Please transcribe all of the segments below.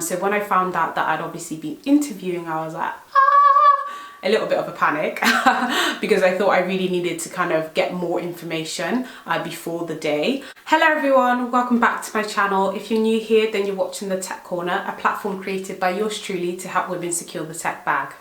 So when I found out that I'd obviously been interviewing, I was like, a little bit of a panic because I thought I really needed to kind of get more information before the day. Hello everyone, welcome back to my channel. If you're new here, then you're watching the Tech Corner, a platform created by yours truly to help women secure the tech bag.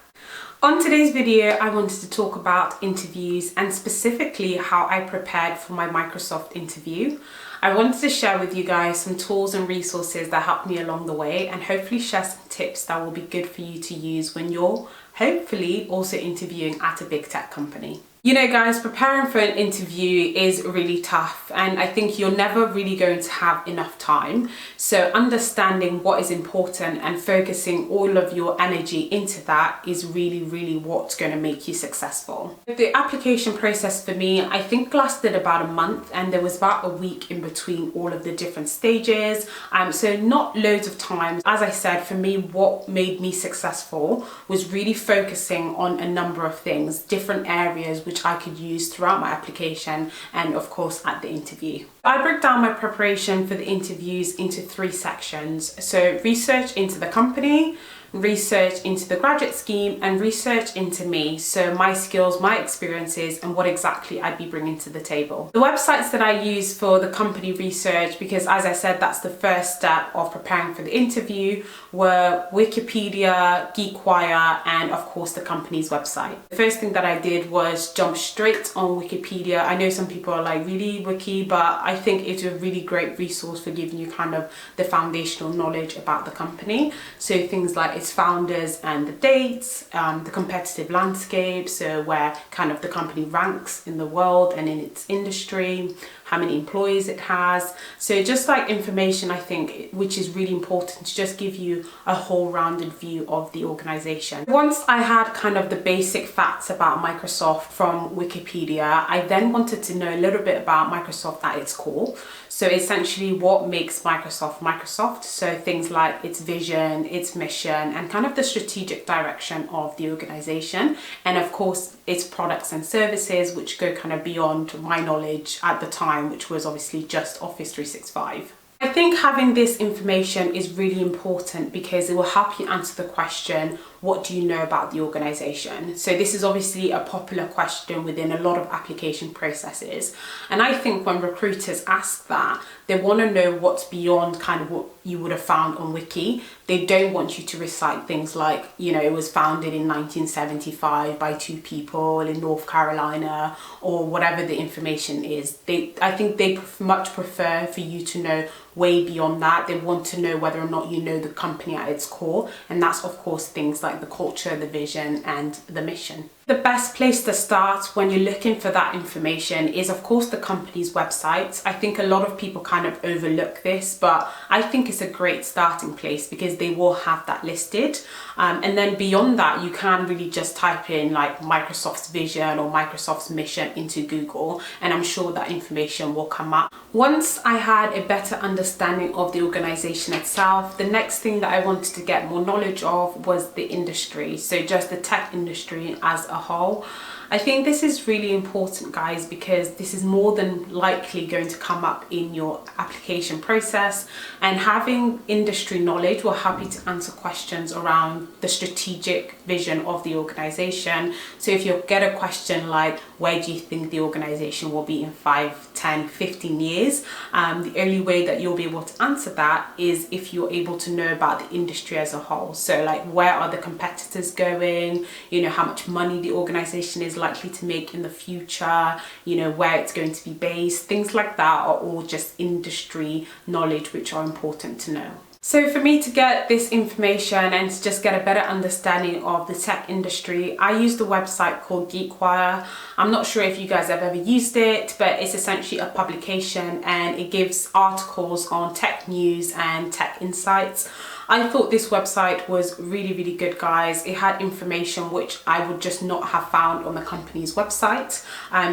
On today's video, I wanted to talk about interviews and specifically how I prepared for my Microsoft interview. I wanted to share with you guys some tools and resources that helped me along the way and hopefully share some tips that will be good for you to use when you're hopefully also interviewing at a big tech company. You know guys, preparing for an interview is really tough and I think you're never really going to have enough time. So understanding what is important and focusing all of your energy into that is really what's going to make you successful. The application process for me, I think lasted about a month and there was about a week in between all of the different stages. So not loads of time. As I said, for me, what made me successful was really focusing on a number of things, different areas which I could use throughout my application and of course at the interview. I break down my preparation for the interviews into 3 sections. So research into the company, research into the graduate scheme and research into me, so my skills, my experiences and what exactly I'd be bringing to the table. The websites that I use for the company research, because as I said that's the first step of preparing for the interview, were Wikipedia, GeekWire and of course the company's website. The first thing that I did was jump straight on Wikipedia. I know some people are like, really Wiki? But I think it's a really great resource for giving you kind of the foundational knowledge about the company. So things like its founders and the dates, the competitive landscape, so where kind of the company ranks in the world and in its industry, how many employees it has. So just like information, I think, which is really important to just give you a whole rounded view of the organization. Once I had kind of the basic facts about Microsoft from Wikipedia, I then wanted to know a little bit about Microsoft at its core. So essentially what makes Microsoft Microsoft. So things like its vision, its mission, and kind of the strategic direction of the organization. And of course, its products and services, which go kind of beyond my knowledge at the time, which was obviously just Office 365. I think having this information is really important because it will help you answer the question, what do you know about the organization? So this is obviously a popular question within a lot of application processes. And I think when recruiters ask that, they want to know what's beyond kind of what you would have found on Wiki. They don't want you to recite things like, you know, it was founded in 1975 by 2 people in North Carolina or whatever the information is. I think they much prefer for you to know way beyond that. They want to know whether or not you know the company at its core. And that's of course things like the culture, the vision and the mission. The best place to start when you're looking for that information is of course the company's website. I think a lot of people kind of overlook this, but I think it's a great starting place because they will have that listed. And then beyond that, you can really just type in like Microsoft's vision or Microsoft's mission into Google, and I'm sure that information will come up. Once I had a better understanding of the organization itself, the next thing that I wanted to get more knowledge of was the industry. So just the tech industry as a whole. I think this is really important, guys, because this is more than likely going to come up in your application process, and having industry knowledge will help you to answer questions around the strategic vision of the organization. So if you get a question like, where do you think the organization will be in 5, 10, 15 years? The only way that you'll be able to answer that is if you're able to know about the industry as a whole. So like, where are the competitors going? You know, how much money the organization is likely to make in the future, you know, where it's going to be based. Things like that are all just industry knowledge which are important to know. So for me to get this information and to just get a better understanding of the tech industry, I used a website called GeekWire. I'm not sure if you guys have ever used it, but it's essentially a publication and it gives articles on tech news and tech insights. I thought this website was really good, guys. It had information which I would just not have found on the company's website.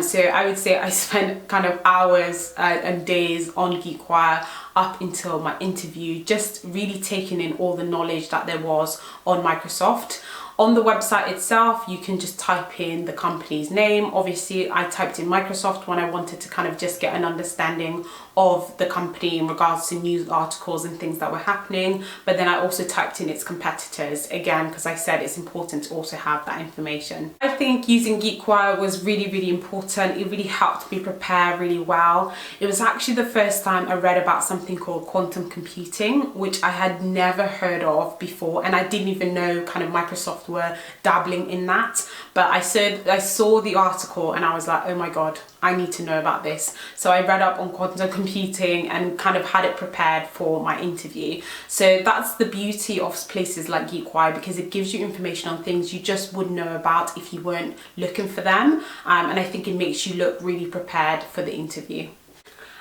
So I would say I spent kind of hours and days on GeekWire up until my interview, just really taking in all the knowledge that there was on Microsoft. On the website itself, you can just type in the company's name. Obviously, I typed in Microsoft when I wanted to kind of just get an understanding of the company in regards to news articles and things that were happening. But then I also typed in its competitors, again, because I said it's important to also have that information. I think using GeekWire was really, really important. It really helped me prepare really well. It was actually the first time I read about something called quantum computing, which I had never heard of before, and I didn't even know kind of Microsoft were dabbling in that. But I saw the article and I was like, oh my god, I need to know about this. So I read up on quantum computing and kind of had it prepared for my interview. So that's the beauty of places like GeekWire, because it gives you information on things you just wouldn't know about if you weren't looking for them. And I think it makes you look really prepared for the interview.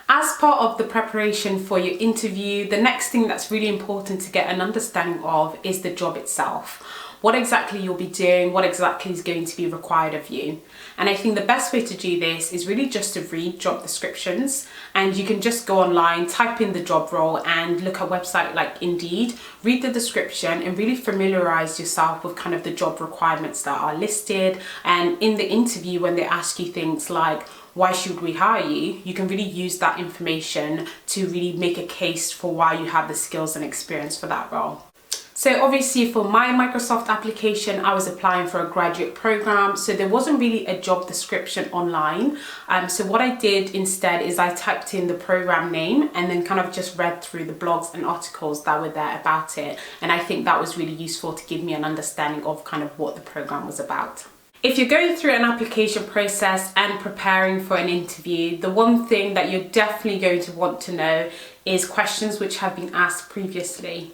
As part of the preparation for your interview, the next thing that's really important to get an understanding of is the job itself. What exactly you'll be doing, what exactly is going to be required of you. And I think the best way to do this is really just to read job descriptions, and you can just go online, type in the job role and look at website like Indeed, read the description and really familiarize yourself with kind of the job requirements that are listed. And in the interview, when they ask you things like, why should we hire you? You can really use that information to really make a case for why you have the skills and experience for that role. So obviously for my Microsoft application, I was applying for a graduate program, so there wasn't really a job description online. So what I did instead is I typed in the program name and then kind of just read through the blogs and articles that were there about it. And I think that was really useful to give me an understanding of kind of what the program was about. If you're going through an application process and preparing for an interview, the one thing that you're definitely going to want to know is questions which have been asked previously.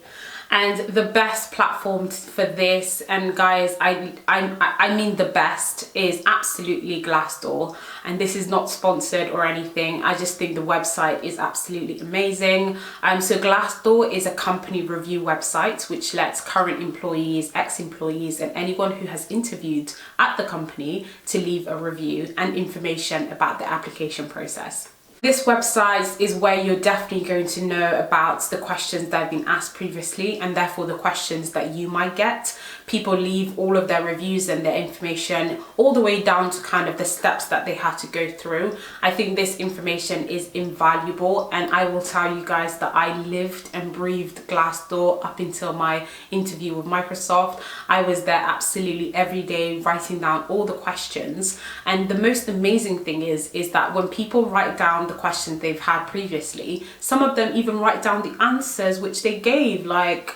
And the best platform for this, and guys, I mean the best, is absolutely Glassdoor. And this is not sponsored or anything. I just think the website is absolutely amazing. So Glassdoor is a company review website which lets current employees, ex-employees, and anyone who has interviewed at the company to leave a review and information about the application process. This website is where you're definitely going to know about the questions that have been asked previously, and therefore the questions that you might get. People leave all of their reviews and their information all the way down to kind of the steps that they had to go through. I think this information is invaluable, and I will tell you guys that I lived and breathed Glassdoor up until my interview with Microsoft. I was there absolutely every day writing down all the questions. And the most amazing thing is that when people write down the questions they've had previously, some of them even write down the answers which they gave. Like,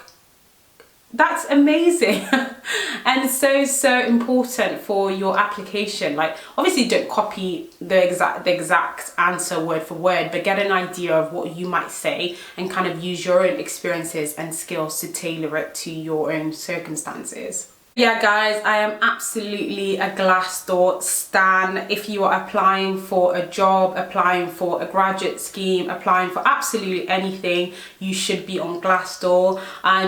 that's amazing. And so important for your application. Like, obviously don't copy the exact answer word for word, but get an idea of what you might say and kind of use your own experiences and skills to tailor it to your own circumstances. Yeah guys, I am absolutely a Glassdoor stan. If you are applying for a job, applying for a graduate scheme, applying for absolutely anything, you should be on Glassdoor.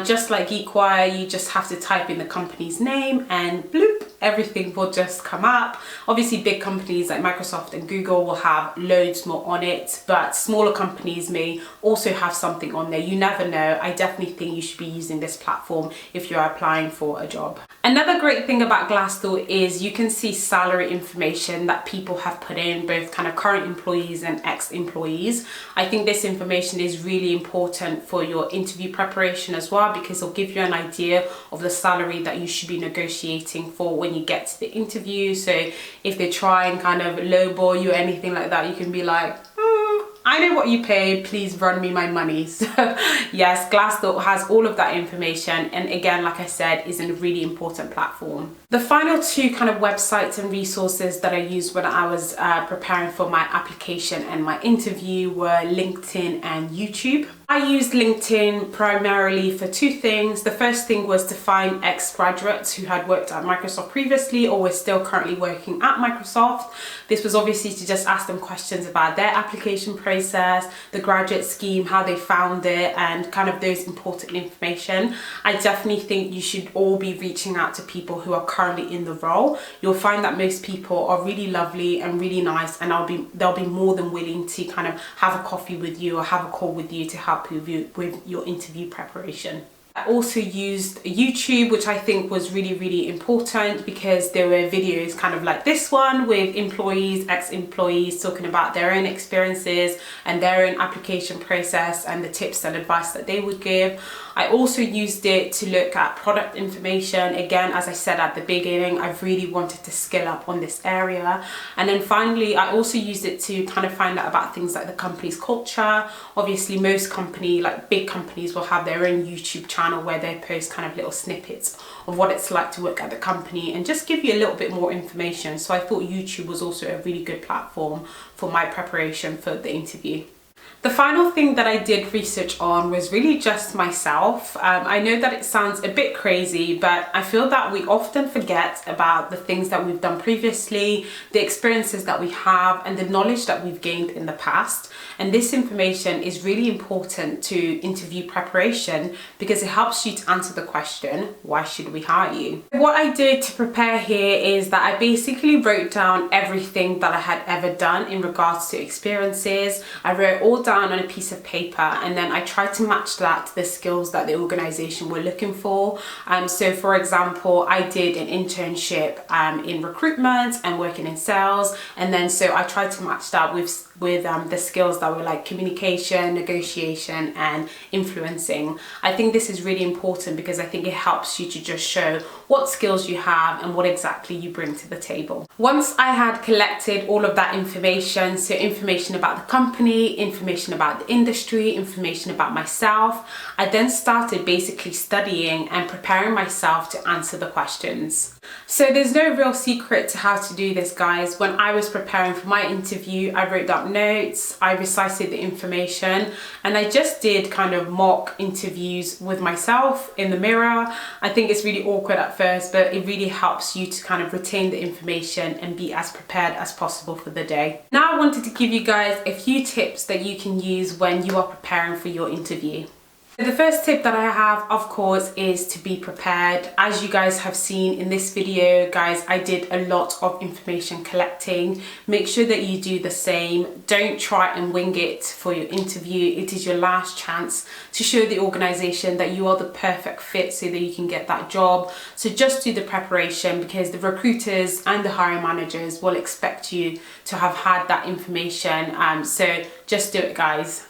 Just like GeekWire, you just have to type in the company's name and bloop, everything will just come up. Obviously big companies like Microsoft and Google will have loads more on it, but smaller companies may also have something on there. You never know. I definitely think you should be using this platform if you're applying for a job. Another great thing about Glassdoor is you can see salary information that people have put in, both kind of current employees and ex-employees. I think this information is really important for your interview preparation as well, because it'll give you an idea of the salary that you should be negotiating for when you get to the interview. So if they try and kind of lowball you or anything like that, you can be like, I know what you pay, please run me my money. So yes, Glassdoor has all of that information, and again, like I said, is a really important platform. The final two kind of websites and resources that I used when I was preparing for my application and my interview were LinkedIn and YouTube. I used LinkedIn primarily for two things. The first thing was to find ex-graduates who had worked at Microsoft previously or were still currently working at Microsoft. This was obviously to just ask them questions about their application process, the graduate scheme, how they found it, and kind of those important information. I definitely think you should all be reaching out to people who are currently in the role. You'll find that most people are really lovely and really nice, and they'll be more than willing to kind of have a coffee with you or have a call with you to help you with your interview preparation. I also used YouTube, which I think was really important because there were videos kind of like this one with employees, ex-employees talking about their own experiences and their own application process and the tips and advice that they would give. I also used it to look at product information. Again, as I said at the beginning, I've really wanted to skill up on this area. And then finally, I also used it to kind of find out about things like the company's culture. Obviously, most big companies will have their own YouTube channel where they post kind of little snippets of what it's like to work at the company and just give you a little bit more information. So I thought YouTube was also a really good platform for my preparation for the interview. The final thing that I did research on was really just myself. I know that it sounds a bit crazy, but I feel that we often forget about the things that we've done previously, the experiences that we have, and the knowledge that we've gained in the past. And this information is really important to interview preparation because it helps you to answer the question, why should we hire you? What I did to prepare here is that I basically wrote down everything that I had ever done in regards to experiences. I wrote all down on a piece of paper, and then I tried to match that to the skills that the organization were looking for. So for example, I did an internship in recruitment and working in sales, and then so I tried to match that with the skills that were like communication, negotiation, and influencing. I think this is really important because I think it helps you to just show what skills you have and what exactly you bring to the table. Once I had collected all of that information, so information about the company, information about the industry, information about myself, I then started basically studying and preparing myself to answer the questions. So there's no real secret to how to do this, guys. When I was preparing for my interview, I wrote down notes, I recited the information, and I just did kind of mock interviews with myself in the mirror. I think it's really awkward at first, but it really helps you to kind of retain the information and be as prepared as possible for the day. Now I wanted to give you guys a few tips that you can use when you are preparing for your interview. The first tip that I have, of course, is to be prepared. As you guys have seen in this video, guys, I did a lot of information collecting. Make sure that you do the same. Don't try and wing it for your interview. It is your last chance to show the organization that you are the perfect fit so that you can get that job. So just do the preparation because the recruiters and the hiring managers will expect you to have had that information. So just do it, guys.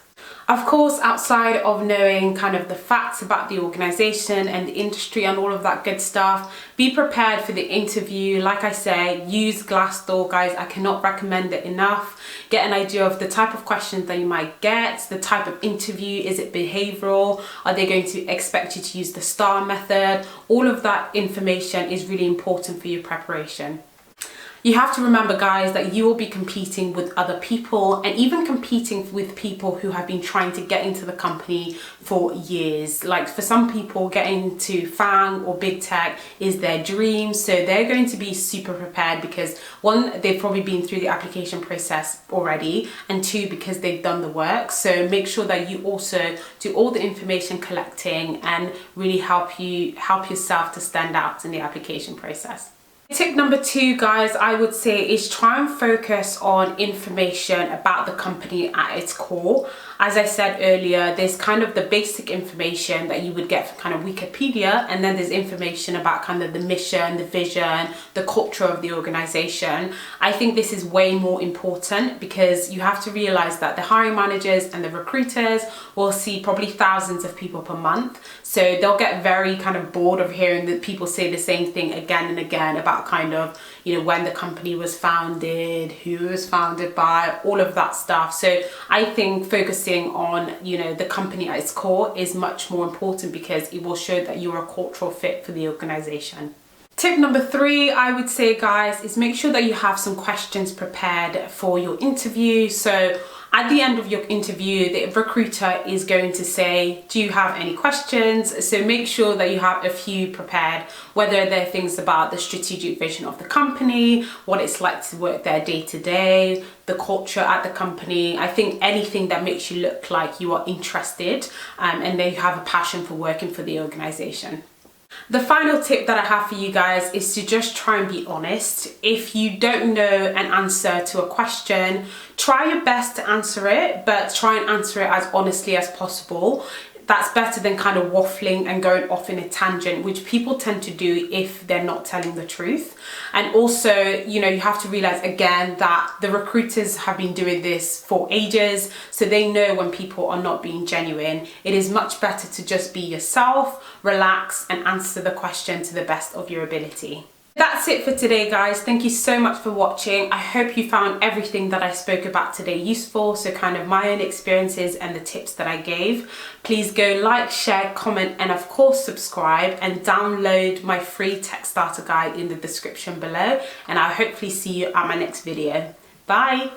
Of course, outside of knowing kind of the facts about the organization and the industry and all of that good stuff, be prepared for the interview. Like I say, use Glassdoor, guys. I cannot recommend it enough. Get an idea of the type of questions that you might get, the type of interview. Is it behavioral? Are they going to expect you to use the STAR method? All of that information is really important for your preparation. You have to remember, guys, that you will be competing with other people and even competing with people who have been trying to get into the company for years. Like for some people, getting to FAANG or big tech is their dream. So they're going to be super prepared because one, they've probably been through the application process already, and two, because they've done the work. So make sure that you also do all the information collecting and really help yourself to stand out in the application process. Tip number 2, guys, I would say is try and focus on information about the company at its core. As I said earlier, there's kind of the basic information that you would get from kind of Wikipedia, and then there's information about kind of the mission, the vision, the culture of the organization. I think this is way more important because you have to realize that the hiring managers and the recruiters will see probably thousands of people per month. So they'll get very kind of bored of hearing that people say the same thing again and again about kind of, you know, when the company was founded, who it was founded by, all of that stuff. So I think focusing on, you know, the company at its core is much more important because it will show that you're a cultural fit for the organization. Tip number 3, I would say, guys, is make sure that you have some questions prepared for your interview. So at the end of your interview, the recruiter is going to say, do you have any questions? So make sure that you have a few prepared, whether they're things about the strategic vision of the company, what it's like to work there day to day, the culture at the company. I think anything that makes you look like you are interested and that you have a passion for working for the organization. The final tip that I have for you guys is to just try and be honest. If you don't know an answer to a question, try your best to answer it, but try and answer it as honestly as possible. That's better than kind of waffling and going off in a tangent, which people tend to do if they're not telling the truth. And also, you know, you have to realize again that the recruiters have been doing this for ages, so they know when people are not being genuine. It is much better to just be yourself, relax, and answer the question to the best of your ability. That's it for today, guys. Thank you so much for watching. I hope you found everything that I spoke about today useful, so kind of my own experiences and the tips that I gave. Please go like, share, comment, and of course subscribe, and download my free tech starter guide in the description below, and I'll hopefully see you at my next video. Bye.